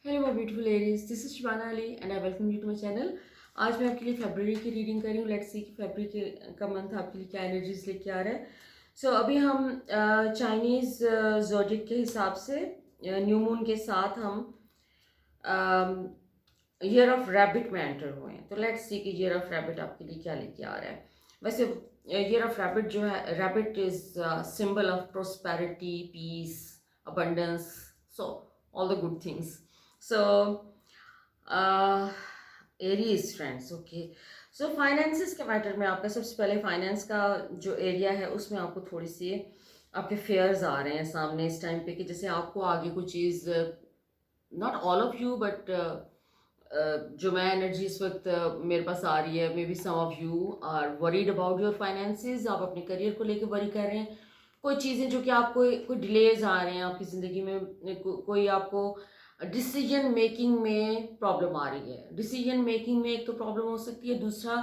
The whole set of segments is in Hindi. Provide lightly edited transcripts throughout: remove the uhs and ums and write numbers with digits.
Hello my beautiful ladies, this is Shibana Ali and I welcome you to my channel. आज मैं आपके लिए फरवरी की रीडिंग कर रही हूँ। लेट्स सी कि फरवरी का मंथ आपके लिए क्या एनर्जीज लेके आ रहा है। अभी हम चाइनीज़ ज़ोडिक के हिसाब से न्यू मून के साथ हम ईयर ऑफ रैबिट में एंटर हुए हैं। तो लेट्स सी कि ईयर ऑफ रैबिट आपके लिए क्या लेके आ रहा है। वैसे ईयर ऑफ रैबिट जो है, rabbit is symbol of prosperity, peace, abundance, so all the good things. So Aries friends, okay. Finances के मैटर में आपका सबसे पहले फाइनेंस का जो एरिया है उसमें आपको थोड़ी सी आपके फेयर्स आ रहे हैं सामने इस टाइम पे कि जैसे आपको आगे कोई चीज़, not all of you but जो मैं एनर्जी इस वक्त मेरे पास आ रही है, maybe some of you are worried about your finances. आप अपने करियर को लेकर वरी कर रहे हैं। कोई चीज़ें जो कि आपको कोई डिलेज आ रहे हैं आपकी ज़िंदगी में, कोई आपको डिसीजन मेकिंग में प्रॉब्लम आ रही है। डिसीजन मेकिंग में एक तो प्रॉब्लम हो सकती है, दूसरा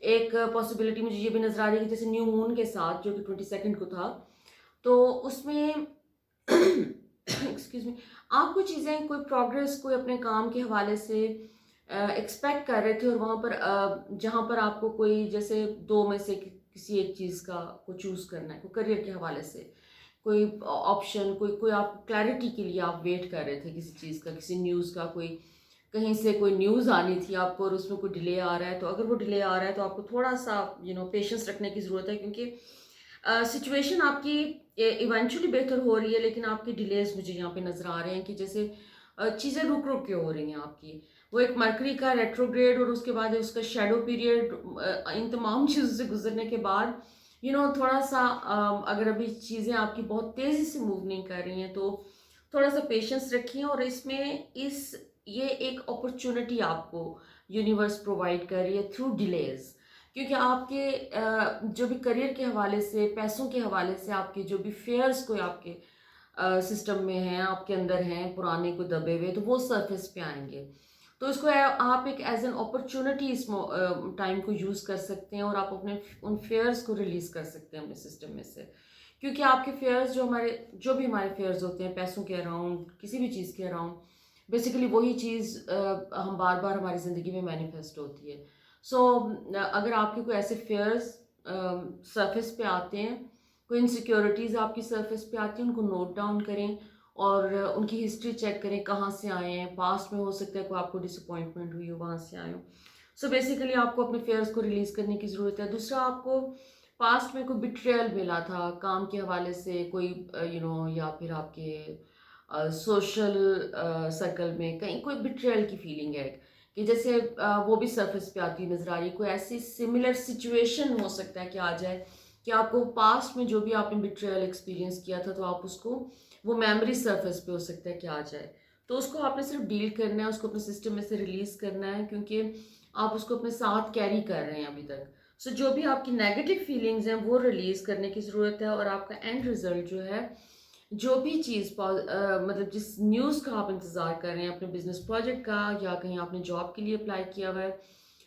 एक पॉसिबिलिटी मुझे ये भी नज़र आ रही है कि जैसे न्यू मून के साथ जो कि 22 को था, तो उसमें एक्सक्यूज मी, आप कुछ चीज़ें, कोई प्रोग्रेस, कोई अपने काम के हवाले से एक्सपेक्ट कर रहे थे और वहाँ पर जहाँ पर आपको कोई जैसे दो में से किसी एक चीज़ का को चूज़ करना है, कोई करियर के हवाले से कोई ऑप्शन, कोई कोई आप क्लैरिटी के लिए आप वेट कर रहे थे किसी चीज़ का, किसी न्यूज़ का, कोई कहीं से कोई न्यूज़ आनी थी आपको और उसमें कोई डिले आ रहा है। तो अगर वो डिले आ रहा है तो आपको थोड़ा सा पेशेंस रखने की ज़रूरत है, क्योंकि सिचुएशन आपकी इवेंचुअली बेहतर हो रही है, लेकिन आपके डिलेज मुझे यहाँ पे नज़र आ रहे हैं कि जैसे चीज़ें रुक रुक के हो रही हैं आपकी। वो एक मरकरी का रेट्रोग्रेड और उसके बाद उसका शेडो पीरियड, इन तमाम चीज़ों से गुजरने के बाद थोड़ा सा अगर अभी चीज़ें आपकी बहुत तेज़ी से मूव नहीं कर रही हैं तो थोड़ा सा पेशेंस रखिए। और ये एक अपॉर्चुनिटी आपको यूनिवर्स प्रोवाइड कर रही है थ्रू डिलेज, क्योंकि आपके जो भी करियर के हवाले से, पैसों के हवाले से, आपके जो भी फेयर्स कोई आपके सिस्टम में हैं, आपके अंदर हैं पुराने को दबे हुए, तो वो सरफेस पे आएंगे। तो इसको आप एक एज एन अपॉर्चुनिटी इस टाइम को यूज़ कर सकते हैं और आप अपने उन फेयर्स को रिलीज़ कर सकते हैं अपने सिस्टम में से। क्योंकि आपके फेयर्स जो भी हमारे फेयर्स होते हैं पैसों के अराउंड, किसी भी चीज़ के अराउंड, बेसिकली वही चीज़ हम बार बार हमारी ज़िंदगी में मैनिफेस्ट होती है। अगर आपके कोई ऐसे फेयर्स सरफेस पे आते हैं, कोई इनसिक्योरिटीज़ आपकी सरफेस पे आती हैं, उनको नोट डाउन करें और उनकी हिस्ट्री चेक करें, कहाँ से आए हैं। पास्ट में हो सकता है कोई आपको डिसअपॉइंटमेंट हुई हो, वहाँ से आए हो। बेसिकली आपको अपने फेयर्स को रिलीज़ करने की ज़रूरत है। दूसरा, आपको पास्ट में कोई बिट्रेयल मिला था काम के हवाले से, कोई या फिर आपके सोशल सर्कल में कहीं कोई बिट्रेयल की फीलिंग है कि जैसे वो भी सरफेस पे आती नज़र आ रही है। कोई ऐसी सिमिलर सिचुएशन हो सकता है कि आ जाए कि आपको पास्ट में जो भी आपने बिट्रेयल एक्सपीरियंस किया था, तो आप उसको, वो मेमोरी सरफेस पे हो सकता है कि आ जाए। तो उसको आपने सिर्फ डील करना है, उसको अपने सिस्टम में से रिलीज करना है, क्योंकि आप उसको अपने साथ कैरी कर रहे हैं अभी तक। जो भी आपकी नेगेटिव फीलिंग्स हैं वो रिलीज करने की ज़रूरत है। और आपका एंड रिजल्ट जो है, जो भी चीज़ मतलब जिस न्यूज़ का आप इंतज़ार कर रहे हैं, अपने बिजनेस प्रोजेक्ट का, या कहीं आपने जॉब के लिए अप्लाई किया हुआ है,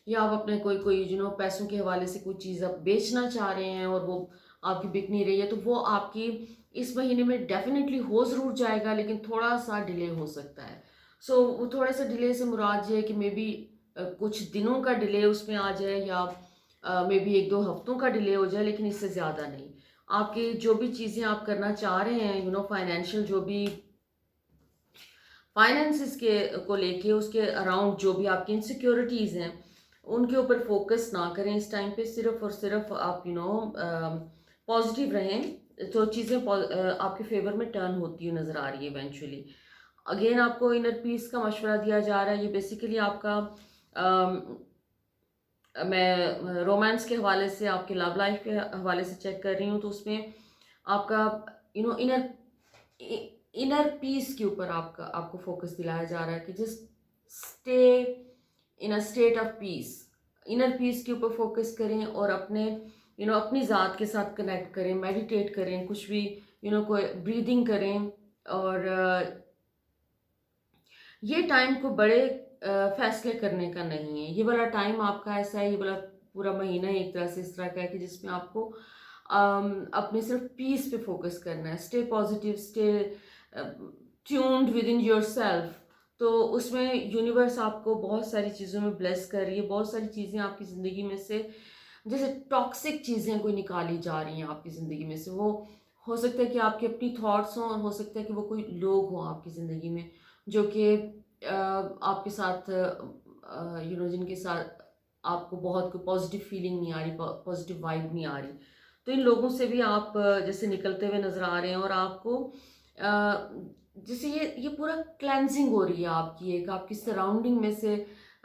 या आप अपने कोई कोई पैसों के हवाले से कोई चीज़ आप बेचना चाह रहे हैं और वो आपकी बिक नहीं रही है, तो वो आपकी इस महीने में डेफिनेटली हो ज़रूर जाएगा, लेकिन थोड़ा सा डिले हो सकता है। वो थोड़ा सा डिले से मुराद ये है कि मे बी कुछ दिनों का डिले उसमें आ जाए, या मे बी एक दो हफ्तों का डिले हो जाए, लेकिन इससे ज़्यादा नहीं। आपके जो भी चीज़ें आप करना चाह रहे हैं, फाइनेंशियल, जो भी फाइनेंसिस के को लेके, उसके अराउंड जो भी आपकी इनसिक्योरिटीज़ हैं, उनके ऊपर फोकस ना करें इस टाइम पे। सिर्फ और सिर्फ आप पॉजिटिव रहें, तो चीज़ें आपके फेवर में टर्न होती हुई नज़र आ रही है इवेंचुअली। अगेन आपको इनर पीस का मशवरा दिया जा रहा है। ये बेसिकली आपका मैं रोमांस के हवाले से, आपके लव लाइफ के हवाले से चेक कर रही हूँ, तो उसमें आपका इनर इनर पीस के ऊपर आपको फोकस दिलाया जा रहा है कि just stay in a state of peace. Inner peace के ऊपर फोकस करें और अपनी ज़ात के साथ कनेक्ट करें, मेडिटेट करें, कुछ भी कोई ब्रीदिंग करें। और ये टाइम को बड़े फैसले करने का नहीं है। ये वाला टाइम आपका ऐसा है, ये वाला पूरा महीना एक तरह से इस तरह का है कि जिसमें आपको अपने सिर्फ पीस पे फोकस करना है। Stay positive, stay tuned with in your self. तो उसमें यूनिवर्स आपको बहुत सारी चीज़ों में ब्लेस कर रही है, बहुत सारी चीज़ें आपकी ज़िंदगी में से जैसे टॉक्सिक चीज़ें कोई निकाली जा रही हैं आपकी ज़िंदगी में से। वो हो सकता है कि आपके अपनी थॉट्स हों, और हो सकता है कि वो कोई लोग हों आपकी ज़िंदगी में जो कि आपके साथ जिनके साथ आपको बहुत कोई पॉजिटिव फीलिंग नहीं आ रही, पॉजिटिव वाइब नहीं आ रही। तो इन लोगों से भी आप जैसे निकलते हुए नज़र आ रहे हैं, और आपको जैसे ये पूरा क्लेंजिंग हो रही है आपकी, एक आपकी सराउंडिंग में से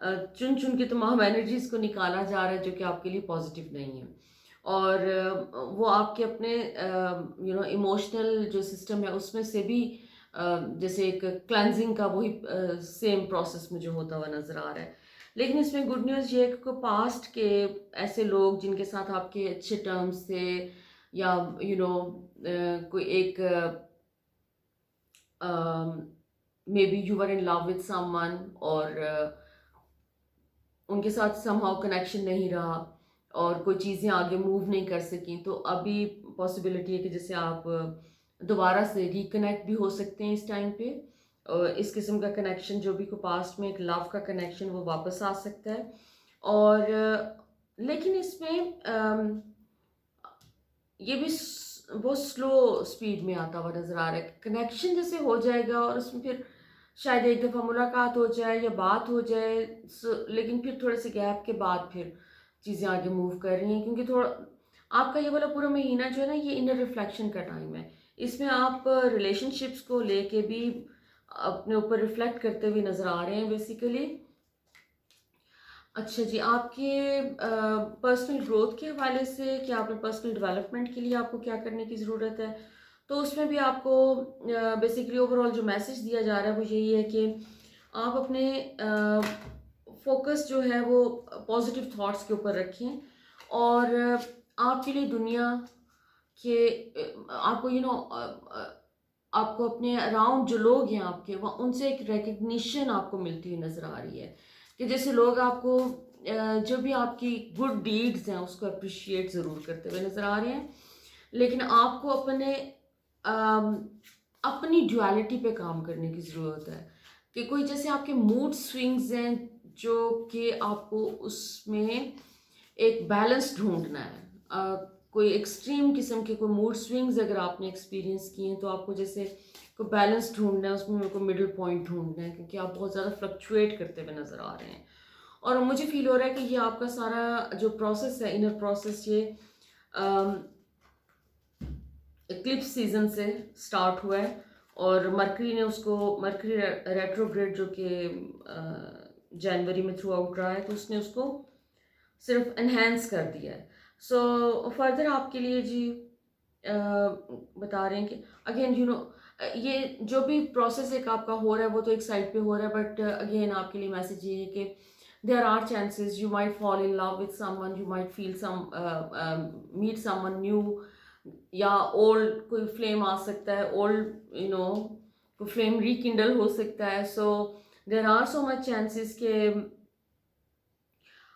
चुन चुन के तमाम एनर्जीज को निकाला जा रहा है जो कि आपके लिए पॉजिटिव नहीं है। और वो आपके अपने इमोशनल जो सिस्टम है उसमें से भी जैसे एक क्लेंजिंग का वही सेम प्रोसेस मुझे होता हुआ नज़र आ रहा है। लेकिन इसमें गुड न्यूज़ ये है कि पास्ट के ऐसे लोग जिनके साथ आपके अच्छे टर्म्स थे, या कोई एक may be you were in love with someone, और उनके साथ समहाउ कनेक्शन नहीं रहा और कोई चीज़ें आगे मूव नहीं कर सकी, तो अभी पॉसिबिलिटी है कि जैसे आप दोबारा से रिकनेक्ट भी हो सकते हैं इस टाइम पे। इस किस्म का कनेक्शन जो भी को पास्ट में एक लव का कनेक्शन वो वापस आ सकता है। और लेकिन इसमें ये भी बहुत स्लो स्पीड में आता हुआ नज़र आ रहा है। कनेक्शन जैसे हो जाएगा और उसमें फिर शायद एक दफ़ा मुलाकात हो जाए या बात हो जाए, लेकिन फिर थोड़े से गैप के बाद फिर चीज़ें आगे मूव कर रही हैं, क्योंकि थोड़ा आपका ये वाला पूरा महीना जो है ना, ये इनर रिफ्लेक्शन का टाइम है। इसमें आप रिलेशनशिप्स को लेके भी अपने ऊपर रिफ्लेक्ट करते हुए नज़र आ रहे हैं बेसिकली। अच्छा जी, आपके पर्सनल ग्रोथ के हवाले से, कि आपने पर्सनल डेवलपमेंट के लिए आपको क्या करने की ज़रूरत है, तो उसमें भी आपको बेसिकली ओवरऑल जो मैसेज दिया जा रहा है वो यही है कि आप अपने फोकस जो है वो पॉजिटिव थॉट्स के ऊपर रखें, और आपके लिए दुनिया के आपको आपको अपने अराउंड जो लोग हैं आपके, वहाँ उनसे एक रिकग्निशन आपको मिलती हुई नज़र आ रही है, कि जैसे लोग आपको जो भी आपकी गुड डीड्स हैं उसको अप्रिशिएट ज़रूर करते हुए नज़र आ रहे हैं। लेकिन आपको अम, अपनी ड्युअलिटी पे काम करने की ज़रूरत है, कि कोई जैसे आपके मूड स्विंग्स हैं जो कि आपको उसमें एक बैलेंस ढूंढना है। कोई एक्सट्रीम किस्म के कोई मूड स्विंग्स अगर आपने एक्सपीरियंस किए हैं, तो आपको जैसे कोई बैलेंस ढूंढना है, उसमें मेरे को मिडिल पॉइंट ढूंढना है, क्योंकि आप बहुत ज़्यादा फ्लक्चुएट करते हुए नज़र आ रहे हैं। और मुझे फील हो रहा है कि ये आपका सारा जो प्रोसेस है, इनर प्रोसेस, ये इक्लिप्स सीजन से स्टार्ट हुआ है, और मरकरी ने उसको, मरकरी रेट्रोग्रेड जो कि जनवरी में थ्रू आउट रहा है, तो उसने उसको सिर्फ एनहेंस कर दिया है। सो फर्दर आपके लिए जी बता रहे हैं कि अगेन ये जो भी प्रोसेस एक आपका हो रहा है वो तो एक साइड पे हो रहा है, बट अगेन आपके लिए मैसेज ये है कि there are chances you might fall in love with someone, you might feel meet someone new, या ओल्ड कोई फ्लेम आ सकता है, ओल्ड कोई फ्लेम रिकिंडल हो सकता है। So there are so much chances के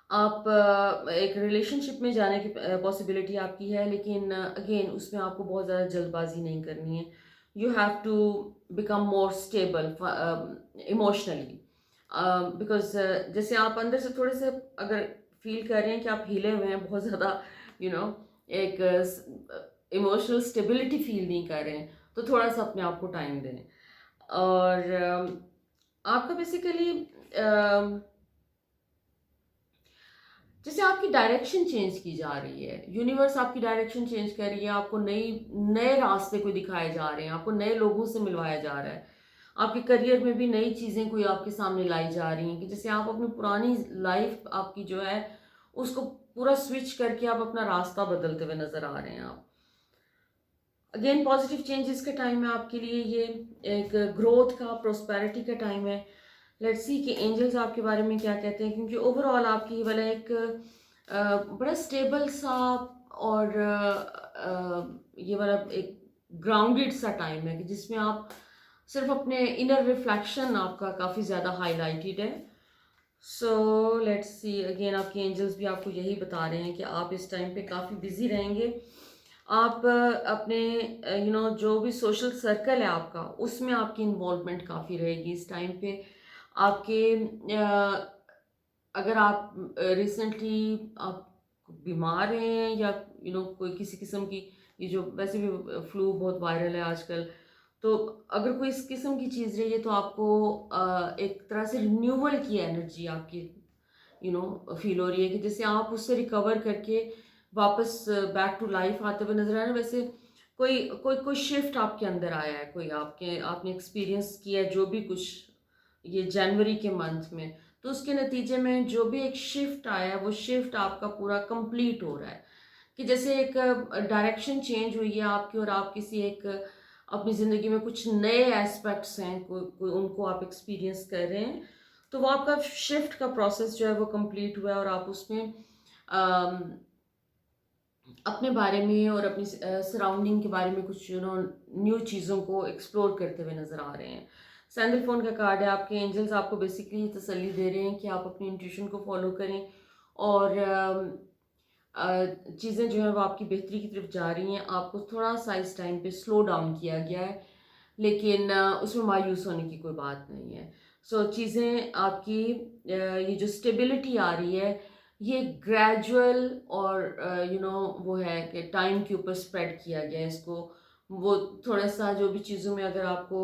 आप एक रिलेशनशिप में जाने की पॉसिबिलिटी आपकी है, लेकिन अगेन उसमें आपको बहुत ज़्यादा जल्दबाजी नहीं करनी है। You have to become more stable emotionally, because जैसे आप अंदर से थोड़े से अगर फील कर रहे हैं कि आप हिले हुए हैं बहुत ज़्यादा, एक इमोशनल स्टेबिलिटी फील नहीं कर रहे हैं, तो थोड़ा सा अपने आप को टाइम दें। और आपका बेसिकली जैसे आपकी डायरेक्शन चेंज की जा रही है, यूनिवर्स आपकी डायरेक्शन चेंज कर रही है, आपको नए रास्ते को दिखाए जा रहे हैं, आपको नए लोगों से मिलवाया जा रहा है, आपके करियर में भी नई चीज़ें कोई आपके सामने लाई जा रही हैं, कि जैसे आप अपनी पुरानी लाइफ आपकी जो है उसको पूरा स्विच करके आप अपना रास्ता बदलते हुए नज़र आ रहे हैं। आप अगेन पॉजिटिव चेंजेस का टाइम है आपके लिए, ये एक ग्रोथ का, प्रोस्पेरिटी का टाइम है। लेट्स सी कि एंजल्स आपके बारे में क्या कहते हैं, क्योंकि ओवरऑल आपकी ये वाला एक बड़ा स्टेबल सा और ये वाला एक ग्राउंडेड सा टाइम है, कि जिसमें आप सिर्फ अपने इनर रिफ्लेक्शन आपका काफ़ी ज़्यादा हाईलाइटेड है। सो लेट्स सी अगेन आपके एंजल्स भी आपको यही बता रहे हैं कि आप इस टाइम पे काफ़ी बिजी रहेंगे। आप अपने जो भी सोशल सर्कल है आपका, उसमें आपकी इन्वॉल्वमेंट काफ़ी रहेगी इस टाइम पे। आपके अगर आप रिसेंटली आप बीमार हैं या कोई किसी किस्म की, ये जो वैसे भी फ्लू बहुत वायरल है आजकल, तो अगर कोई इस किस्म की चीज़ रही है तो आपको एक तरह से रिन्यूअल की एनर्जी आपकी फील हो रही है कि जैसे आप उससे रिकवर करके वापस बैक टू लाइफ आते हुए नजर आ रहे हैं। वैसे कोई कोई कोई शिफ्ट आपके अंदर आया है, कोई आपने एक्सपीरियंस किया है जो भी कुछ ये जनवरी के मंथ में, तो उसके नतीजे में जो भी एक शिफ्ट आया है वो शिफ्ट आपका पूरा कंप्लीट हो रहा है कि जैसे एक डायरेक्शन चेंज हुई है आपकी, और आप किसी एक अपनी ज़िंदगी में कुछ नए एस्पेक्ट्स हैं, कोई उनको आप एक्सपीरियंस कर रहे हैं, तो वो आपका शिफ्ट का प्रोसेस जो है वो कंप्लीट हुआ है, और आप उसमें अम, अपने बारे में और अपनी सराउंडिंग के बारे में कुछ न्यू चीज़ों को एक्सप्लोर करते हुए नज़र आ रहे हैं। सैंडल फोन का कार्ड है, आपके एंजल्स आपको बेसिकली ये तसल्ली दे रहे हैं कि आप अपनी इंट्यूशन को फॉलो करें, और चीज़ें जो है वो आपकी बेहतरी की तरफ जा रही हैं। आपको थोड़ा सा इस टाइम पे स्लो डाउन किया गया है, लेकिन उसमें मायूस होने की कोई बात नहीं है। सो चीज़ें आपकी ये जो स्टेबिलिटी आ रही है ये ग्रेजुअल और वो है कि टाइम के ऊपर स्प्रेड किया गया है इसको। वो थोड़ा सा जो भी चीज़ों में अगर आपको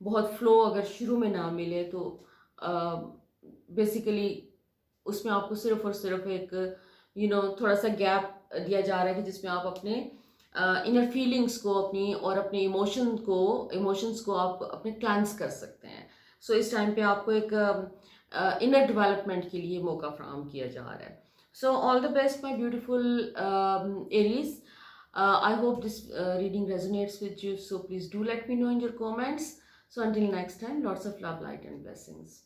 बहुत फ्लो अगर शुरू में ना मिले तो बेसिकली उसमें आपको सिर्फ और सिर्फ एक थोड़ा सा गैप दिया जा रहा है कि जिसमें आप अपने इनर फीलिंग्स को अपनी और अपने इमोशंस को आप अपने क्लेंस कर सकते हैं। सो इस टाइम पे आपको एक इनर डेवलपमेंट के लिए मौका फ्राहम किया जा रहा है। So all the best my beautiful Aries, I hope this reading resonates with you, so please do let me know in your comments. So until next time, lots of love, light and blessings.